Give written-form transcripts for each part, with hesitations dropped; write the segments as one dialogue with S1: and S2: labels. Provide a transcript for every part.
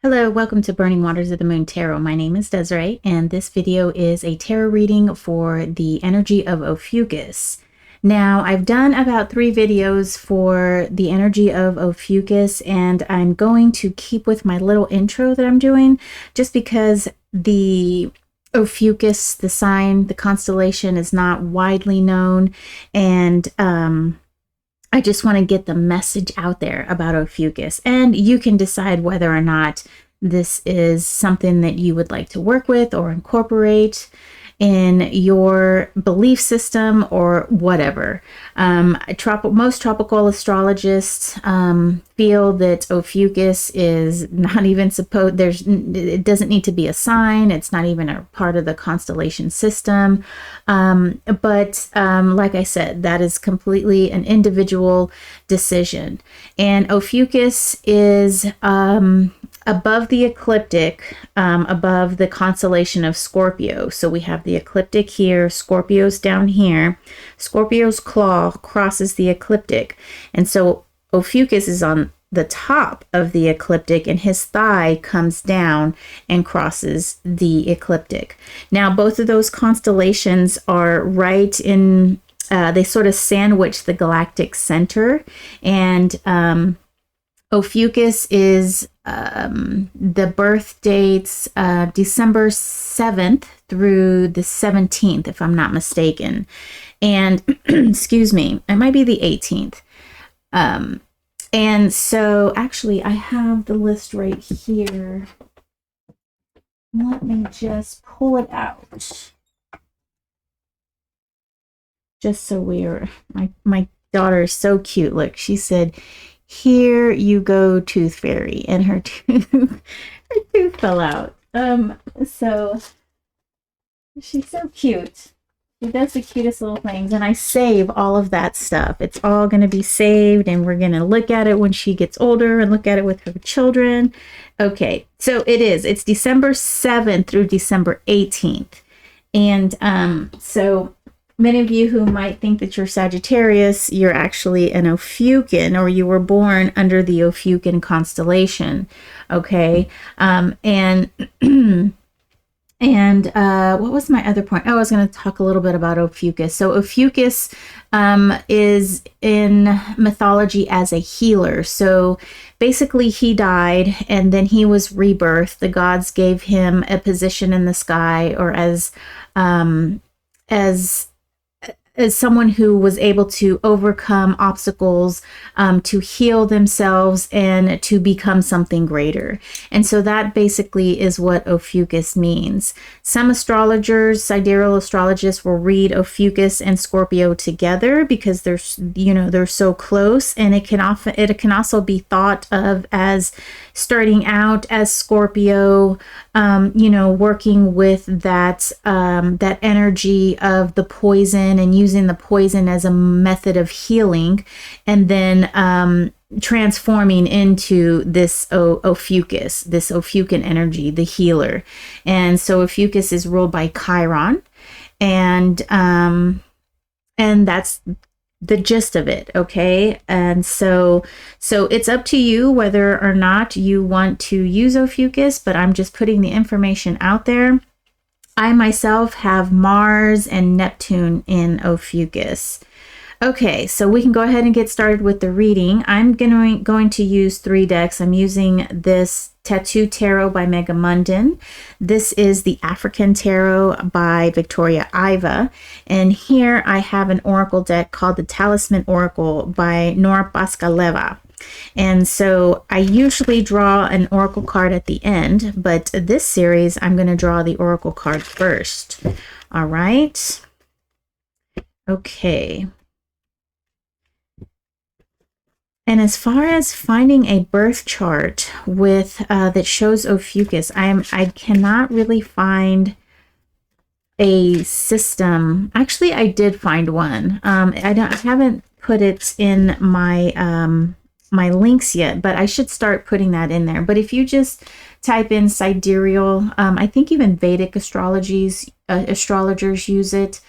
S1: Hello, welcome to Burning Waters of the Moon Tarot. My name is Desiree, and this video is a tarot reading for the energy of Ophiuchus. Now, I've done about 3 videos for the energy of Ophiuchus, and I'm going to keep with my little intro that I'm doing, just because the Ophiuchus, the sign, the constellation, is not widely known, and I just want to get the message out there about Ophiuchus, and you can decide whether or not this is something that you would like to work with or incorporate in your belief system or whatever. Most tropical astrologists feel that Ophiuchus is not even supposed, it doesn't need to be a sign. It's not even a part of the constellation system. But like I said, that is completely an individual decision. And Ophiuchus is above the ecliptic, above the constellation of Scorpio. So we have the ecliptic here, Scorpio's down here. Scorpio's claw crosses the ecliptic. And so Ophiuchus is on the top of the ecliptic, and his thigh comes down and crosses the ecliptic. Now, both of those constellations are right in, they sort of sandwich the galactic center. And Ophiuchus is the birth dates December 7th through the 17th, if I'm not mistaken. And excuse me, it might be the 18th. And so actually I have the list right here. Let me just pull it out. Just so my daughter is so cute. Look, she said, "Here you go, Tooth Fairy," and her tooth fell out. So she's so cute. She does the cutest little things, and I save all of that stuff. It's all going to be saved, and we're going to look at it when she gets older and look at it with her children. Okay, so it's December 7th through December 18th. And so many of you who might think that you're Sagittarius, you're actually an Ophiuchian, or you were born under the Ophiuchian constellation. Okay. And what was my other point? Oh, I was going to talk a little bit about Ophiuchus. So Ophiuchus is in mythology as a healer. So basically he died and then he was rebirthed. The gods gave him a position in the sky, or as someone who was able to overcome obstacles, to heal themselves, and to become something greater. And so that basically is what Ophiuchus means. Some astrologers, sidereal astrologists, will read Ophiuchus and Scorpio together because they're so close, and it can also be thought of as starting out as Scorpio, working with that energy of the poison and using the poison as a method of healing, and then transforming into this Ophiuchus, this Ophiuchian energy, the healer. And so Ophiuchus is ruled by Chiron, and that's the gist of it. Okay. And so it's up to you whether or not you want to use Ophiuchus, but I'm just putting the information out there. I myself have Mars and Neptune in Ophiuchus. Okay, so we can go ahead and get started with the reading. I'm going to use 3 decks. I'm using this Tattoo Tarot by Megamundin. This is the African Tarot by Victoria Iva. And here I have an oracle deck called the Talisman Oracle by Nora Baskaleva. And so I usually draw an oracle card at the end, but this series I'm going to draw the oracle card first. All right. Okay. And as far as finding a birth chart with that shows Ophiuchus, I cannot really find a system. Actually, I did find one. I haven't put it in my my links yet, but I should start putting that in there. But if you just type in sidereal, I think even Vedic astrologers use it.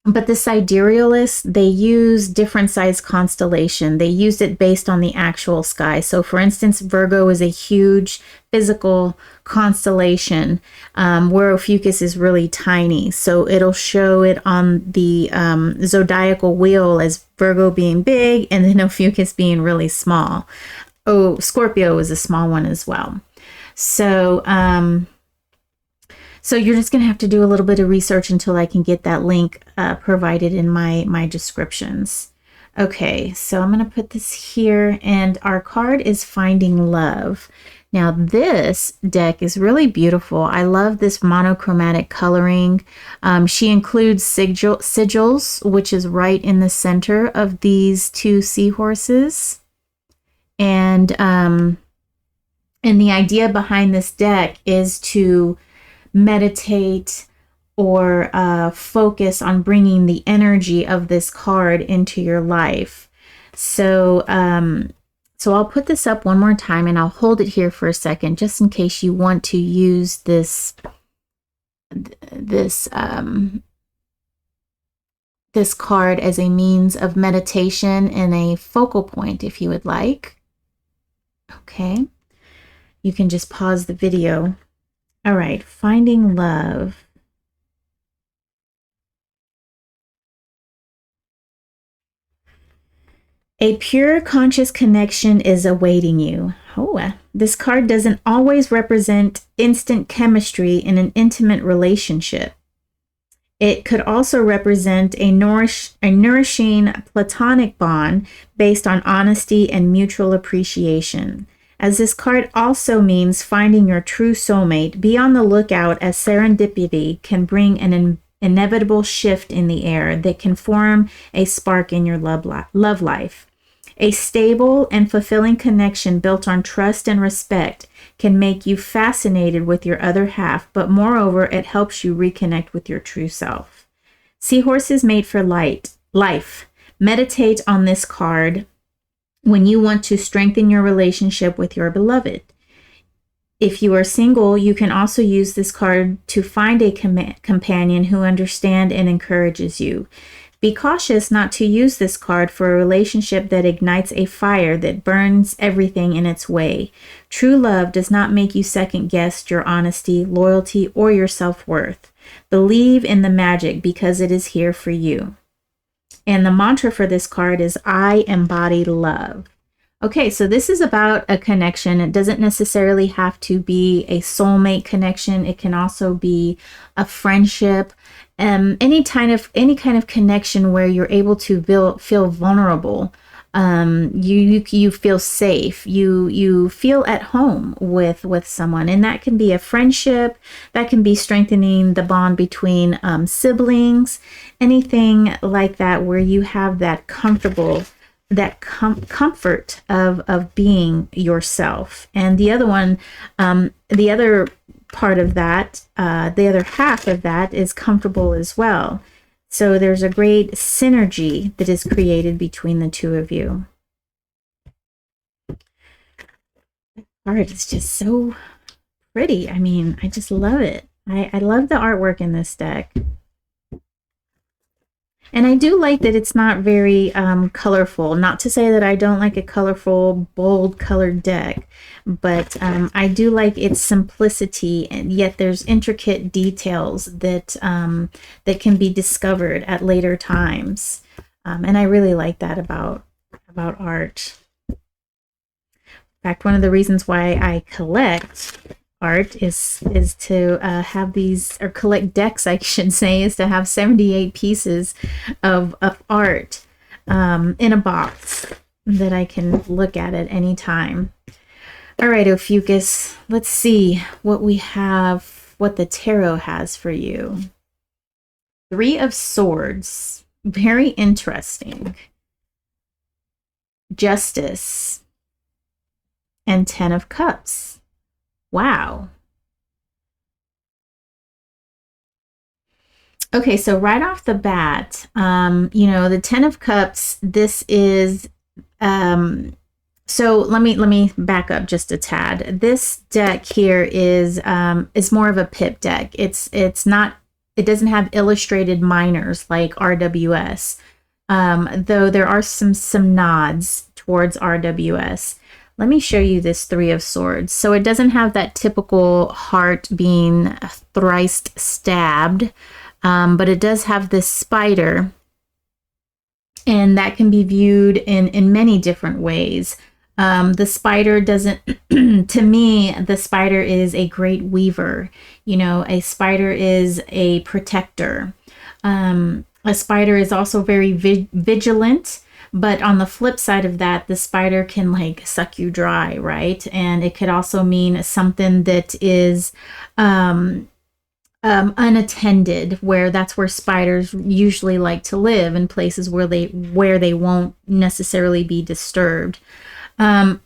S1: But the siderealists, they use different size constellation. They used it based on the actual sky. So for instance, Virgo is a huge physical constellation, where Ophiuchus is really tiny. So it'll show it on the zodiacal wheel as Virgo being big and then Ophiuchus being really small. Oh, Scorpio is a small one as well. So, so you're just going to have to do a little bit of research until I can get that link provided in my descriptions. Okay, so I'm going to put this here, and our card is Finding Love. Now this deck is really beautiful. I love this monochromatic coloring. She includes sigils, which is right in the center of these two seahorses. And the idea behind this deck is to meditate or focus on bringing the energy of this card into your life. So, so I'll put this up one more time and I'll hold it here for a second, just in case you want to use this card as a means of meditation and a focal point, if you would like. Okay, you can just pause the video. All right, Finding Love. A pure conscious connection is awaiting you. Oh, this card doesn't always represent instant chemistry in an intimate relationship. It could also represent a nourishing platonic bond based on honesty and mutual appreciation. As this card also means finding your true soulmate, be on the lookout, as serendipity can bring an inevitable shift in the air that can form a spark in your love life. A stable and fulfilling connection built on trust and respect can make you fascinated with your other half, but moreover, it helps you reconnect with your true self. Seahorses made for life. Meditate on this card when you want to strengthen your relationship with your beloved. If you are single, you can also use this card to find a companion who understands and encourages you. Be cautious not to use this card for a relationship that ignites a fire that burns everything in its way. True love does not make you second guess your honesty, loyalty, or your self-worth. Believe in the magic because it is here for you. And the mantra for this card is, I embody love. Okay, so this is about a connection. It doesn't necessarily have to be a soulmate connection. It can also be a friendship, any kind of connection where you're able to feel vulnerable. You feel safe. You feel at home with someone, and that can be a friendship. That can be strengthening the bond between siblings, anything like that, where you have that comfort of being yourself. And the other one, the other part of that, the other half of that is comfortable as well. So there's a great synergy that is created between the two of you. Art is just so pretty. I mean, I just love it. I love the artwork in this deck. And I do like that it's not very colorful. Not to say that I don't like a colorful, bold colored deck, but I do like its simplicity, and yet there's intricate details that that can be discovered at later times. And I really like that about art. In fact, one of the reasons why I collect art is to have these, or collect decks, I should say, is to have 78 pieces of art in a box that I can look at any time. All right, Ophiuchus, let's see what we have, what the tarot has for you. Three of Swords, very interesting. Justice, and 10 of Cups. Wow. Okay, so right off the bat, you know, the 10 of Cups, this is, so let me back up just a tad. This deck here is more of a pip deck. It's not it doesn't have illustrated minors like RWS, though there are some nods towards RWS. Let me show you this Three of Swords. So it doesn't have that typical heart being thrice stabbed, but it does have this spider, and that can be viewed in many different ways. The spider doesn't, to me, the spider is a great weaver. You know, a spider is a protector. A spider is also very vigilant, but on the flip side of that, the spider can like suck you dry, right? And it could also mean something that is unattended, where that's where spiders usually like to live, in places where they won't necessarily be disturbed. And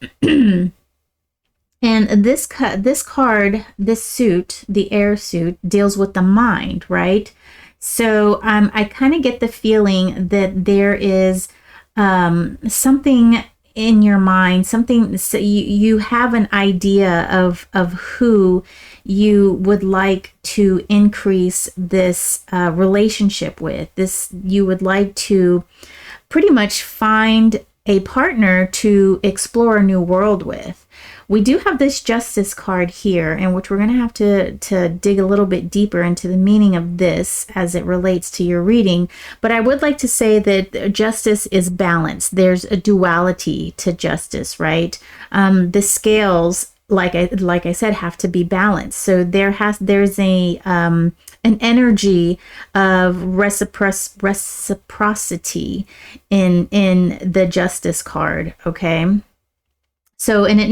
S1: this card, this suit, the air suit, deals with the mind, right? So I kind of get the feeling that there is something in your mind, something, so you have an idea of who you would like to increase this relationship with. You would like to pretty much find a partner to explore a new world with. We do have this Justice card here, in which we're going to have to dig a little bit deeper into the meaning of this as it relates to your reading. But I would like to say that Justice is balance. There's a duality to Justice, right? The scales, like I said, have to be balanced. So there's an energy of reciprocity in the Justice card, okay? So, and it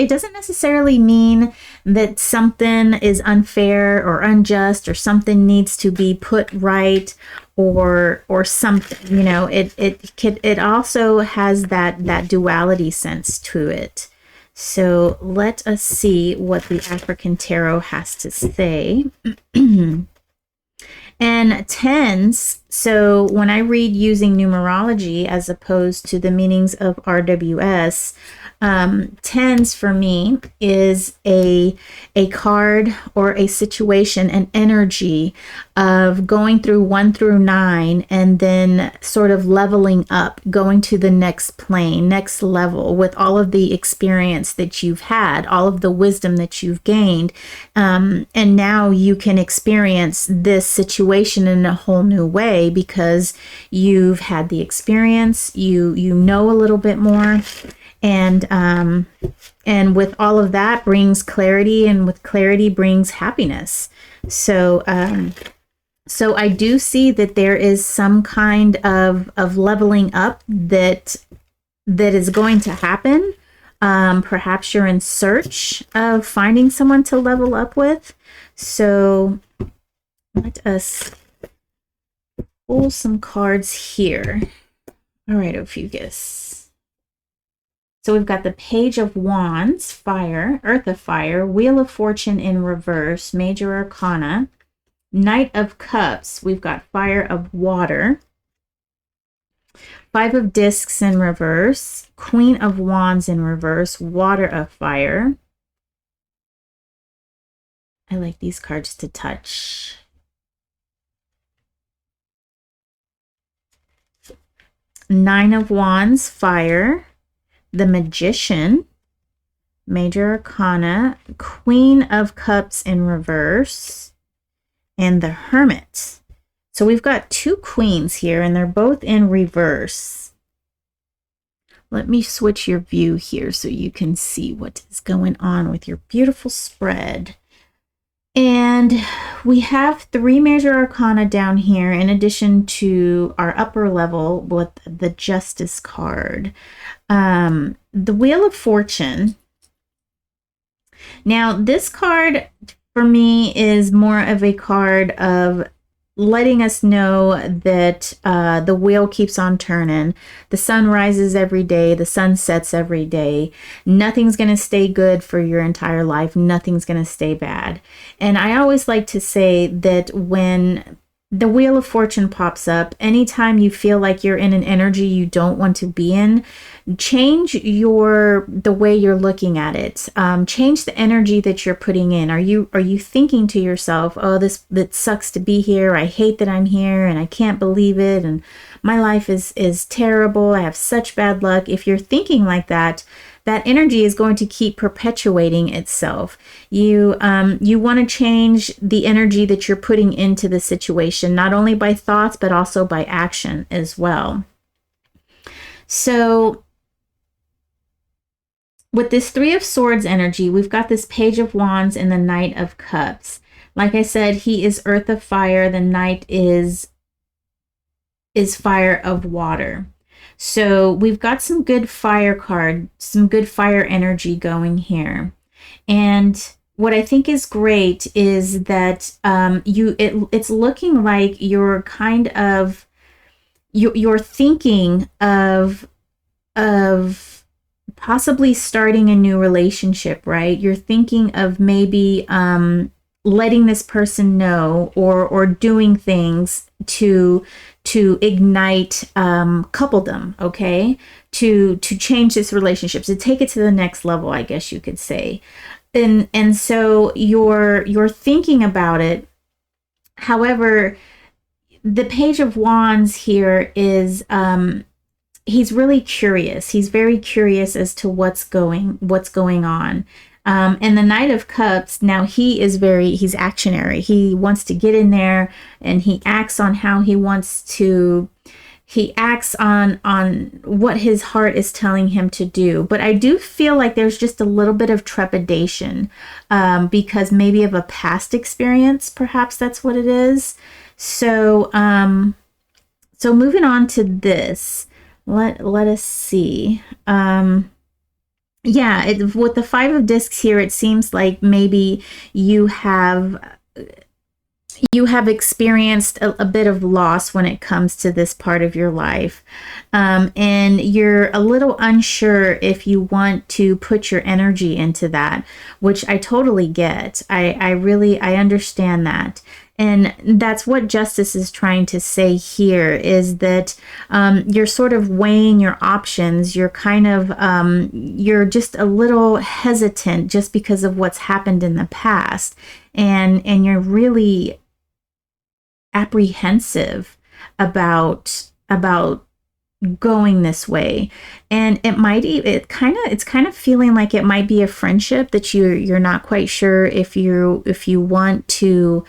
S1: doesn't necessarily mean that something is unfair or unjust, or something needs to be put right, or something, you know, it also has that duality sense to it. So let us see what the African Tarot has to say. And tens, so when I read using numerology as opposed to the meanings of RWS, tens for me is a card or a situation, an energy of going through 1 through 9, and then sort of leveling up, going to the next plane, next level, with all of the experience that you've had, all of the wisdom that you've gained, and now you can experience this situation in a whole new way because you've had the experience, you know a little bit more. And with all of that brings clarity, and with clarity brings happiness. So I do see that there is some kind of leveling up that is going to happen. Perhaps you're in search of finding someone to level up with. So let us pull some cards here. All right, Ophiuchus. So we've got the Page of Wands, Fire, Earth of Fire, Wheel of Fortune in reverse, Major Arcana, Knight of Cups, we've got Fire of Water, Five of Discs in reverse, Queen of Wands in reverse, Water of Fire. I like these cards to touch. Nine of Wands, Fire, the Magician, Major Arcana, Queen of Cups in reverse, and the Hermit. So we've got two queens here, and they're both in reverse. Let me switch your view here so you can see what is going on with your beautiful spread. And we have 3 Major Arcana down here, in addition to our upper level with the Justice card. The Wheel of Fortune. Now, this card for me is more of a card of letting us know that the wheel keeps on turning. The sun rises every day. The sun sets every day. Nothing's going to stay good for your entire life. Nothing's going to stay bad. And I always like to say that when the Wheel of Fortune pops up. Anytime you feel like you're in an energy you don't want to be in, change the way you're looking at it. Change the energy that you're putting in. Are you thinking to yourself, oh, that sucks to be here, I hate that I'm here, and I can't believe it, and my life is terrible, I have such bad luck? If you're thinking like that, that energy is going to keep perpetuating itself. You want to change the energy that you're putting into the situation, not only by thoughts, but also by action as well. So with this Three of Swords energy, we've got this Page of Wands and the Knight of Cups. Like I said, he is earth of fire. The Knight is fire of water. So we've got some good fire some good fire energy going here. And what I think is great is that it's looking like you're kind of, you're thinking of possibly starting a new relationship, right? You're thinking of maybe letting this person know, or doing things to ignite coupledom, okay? To change this relationship, to take it to the next level, I guess you could say. And so you're thinking about it. However, the Page of Wands here is he's really curious. He's very curious as to what's going on. And the Knight of Cups, now he's actionary. He wants to get in there, and he acts on how he wants to. He acts on what his heart is telling him to do. But I do feel like there's just a little bit of trepidation because maybe of a past experience. Perhaps that's what it is. So, so moving on to this, let us see. Yeah, with the Five of Discs here, it seems like maybe you have experienced a bit of loss when it comes to this part of your life. And you're a little unsure if you want to put your energy into that, which I totally get. I understand that. And that's what Justice is trying to say here, is that you're sort of weighing your options. You're kind of, you're just a little hesitant just because of what's happened in the past. And you're really apprehensive about going this way. And it's kind of feeling like it might be a friendship that you're not quite sure if you want to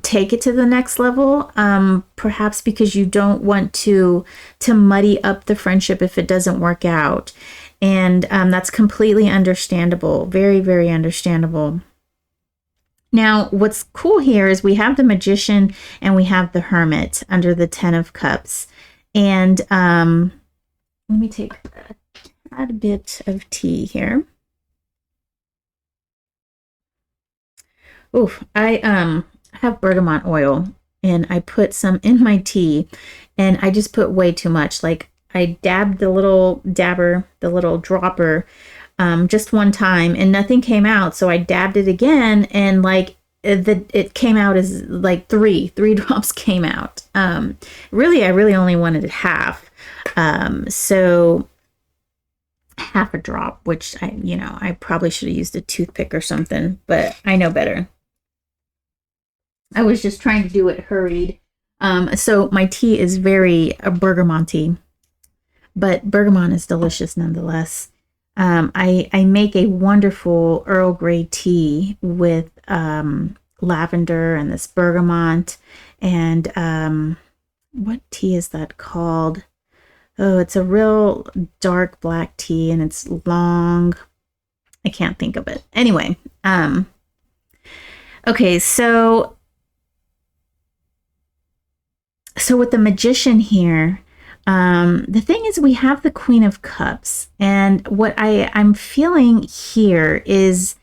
S1: take it to the next level, perhaps because you don't want to muddy up the friendship if it doesn't work out. And that's completely understandable. Very, very understandable. Now, what's cool here is we have the Magician and we have the Hermit under the Ten of Cups. And let me take a bit of tea here. Oof, I have bergamot oil, and I put some in my tea, and I just put way too much. Like, I dabbed the little dropper, just one time, and nothing came out. So I dabbed it again, and like it came out as like three drops came out. Really, I really only wanted half. So half a drop, which I probably should have used a toothpick or something, but I know better. I was just trying to do it hurried. So my tea is very bergamonty, but bergamot is delicious nonetheless. I make a wonderful Earl Grey tea with lavender and this bergamot. And what tea is that called? Oh, it's a real dark black tea, and it's long. I can't think of it. Anyway, okay, so with the Magician here, the thing is, we have the Queen of Cups, and what I'm feeling here is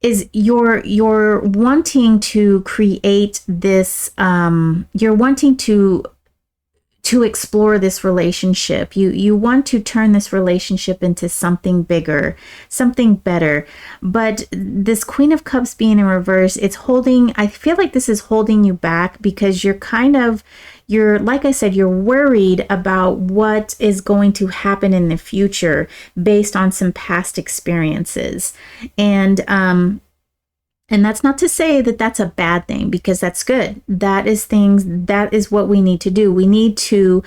S1: you're wanting to create this, you're wanting to to explore this relationship. You want to turn this relationship into something bigger, something better. But this Queen of Cups being in reverse, I feel like this is holding you back because you're, like I said, you're worried about what is going to happen in the future based on some past experiences. And that's not to say that that's a bad thing, because that's good. That is what we need to do. We need to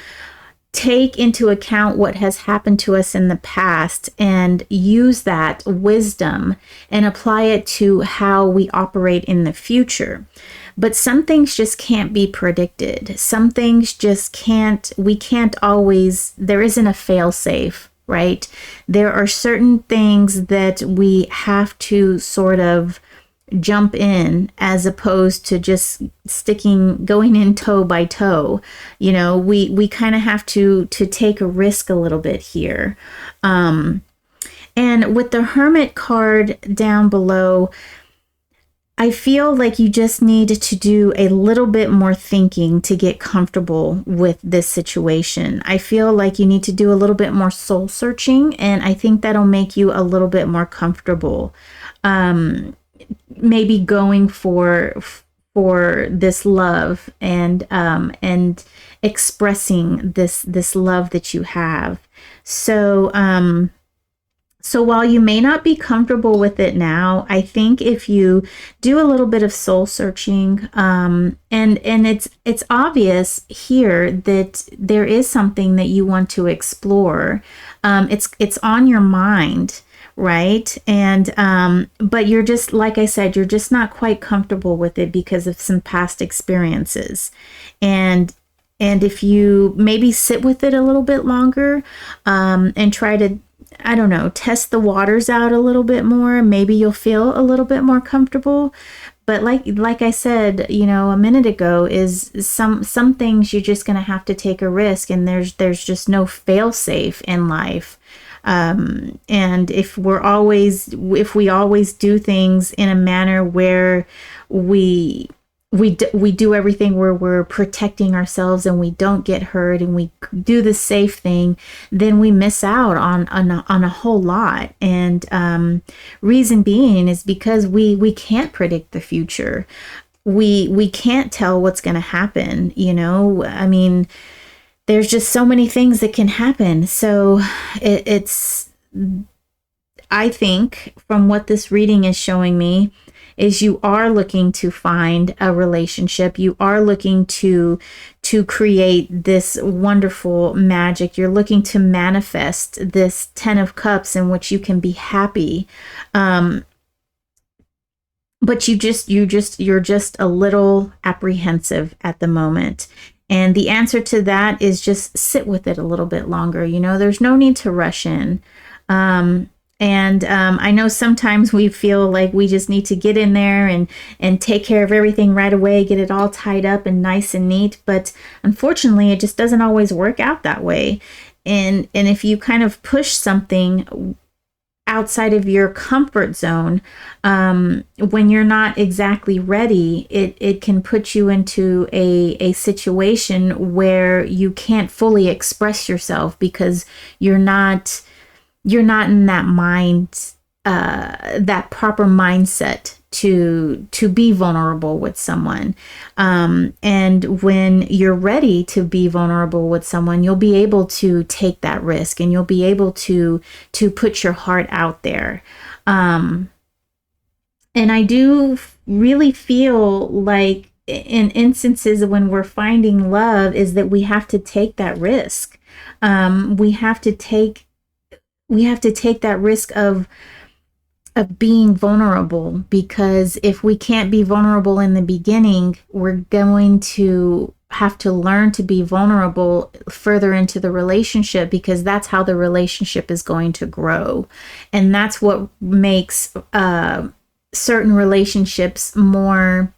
S1: take into account what has happened to us in the past and use that wisdom and apply it to how we operate in the future. But some things just can't be predicted. Some things just we can't always, there isn't a fail-safe, right? There are certain things that we have to sort of jump in, as opposed to just going in toe by toe. We kind of have to take a risk a little bit here. And with the Hermit card down below, I feel like you just need to do a little bit more thinking to get comfortable with this situation. I feel like you need to do a little bit more soul searching, and I think that'll make you a little bit more comfortable. Maybe going for this love and expressing this love that you have. So while you may not be comfortable with it now, I think if you do a little bit of soul searching, and it's obvious here that there is something that you want to explore. It's on your mind, right? And but you're just, like I said, you're just not quite comfortable with it because of some past experiences. And if you maybe sit with it a little bit longer, and try to, I don't know, test the waters out a little bit more, maybe you'll feel a little bit more comfortable. But like I said, a minute ago, is some things you're just going to have to take a risk, and there's just no fail safe in life. And if we always do things in a manner where we do everything where we're protecting ourselves and we don't get hurt and we do the safe thing, then we miss out on a whole lot. And reason being is because we can't predict the future. We can't tell what's going to happen. I mean, there's just so many things that can happen. So I think from what this reading is showing me, is you are looking to find a relationship. You are looking to create this wonderful magic. You're looking to manifest this 10 of Cups in which you can be happy. But you're just a little apprehensive at the moment. And the answer to that is just sit with it a little bit longer. There's no need to rush in. I know sometimes we feel like we just need to get in there and take care of everything right away, get it all tied up and nice and neat. But unfortunately, it just doesn't always work out that way. And if you kind of push something outside of your comfort zone, when you're not exactly ready, it can put you into a situation where you can't fully express yourself because you're not in that mind, that proper mindset to be vulnerable with someone. And when you're ready to be vulnerable with someone, you'll be able to take that risk and you'll be able to put your heart out there. And I do really feel like in instances when we're finding love is that we have to take that risk. We have to take that risk of being vulnerable, because if we can't be vulnerable in the beginning, we're going to have to learn to be vulnerable further into the relationship, because that's how the relationship is going to grow. And that's what makes certain relationships more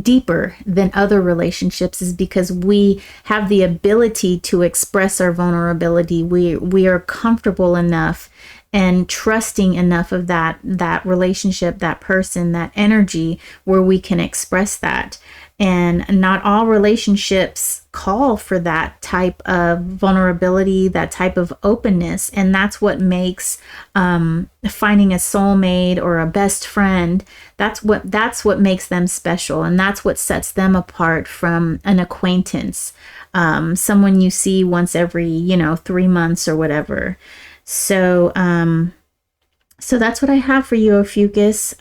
S1: deeper than other relationships, is because we have the ability to express our vulnerability. We are comfortable enough and trusting enough of that relationship, that person, that energy, where we can express that. And not all relationships call for that type of vulnerability, that type of openness. And that's what makes finding a soulmate or a best friend, that's what makes them special. And that's what sets them apart from an acquaintance, someone you see once every, 3 months or whatever. So, so that's what I have for you, Ophiuchus.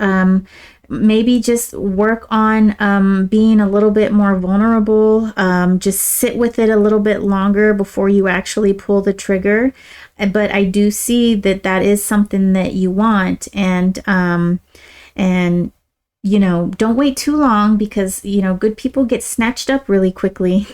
S1: Maybe just work on being a little bit more vulnerable. Just sit with it a little bit longer before you actually pull the trigger. But I do see that that is something that you want, and don't wait too long, because good people get snatched up really quickly.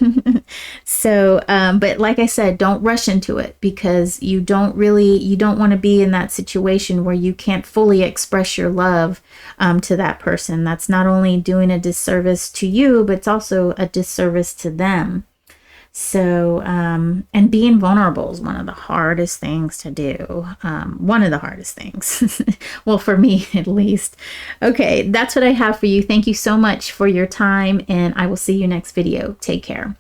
S1: So but like I said, don't rush into it, because you don't want to be in that situation where you can't fully express your love to that person. That's not only doing a disservice to you, but it's also a disservice to them. So, and being vulnerable is one of the hardest things to do. One of the hardest things. Well, for me, at least. Okay, that's what I have for you. Thank you so much for your time, and I will see you next video. Take care.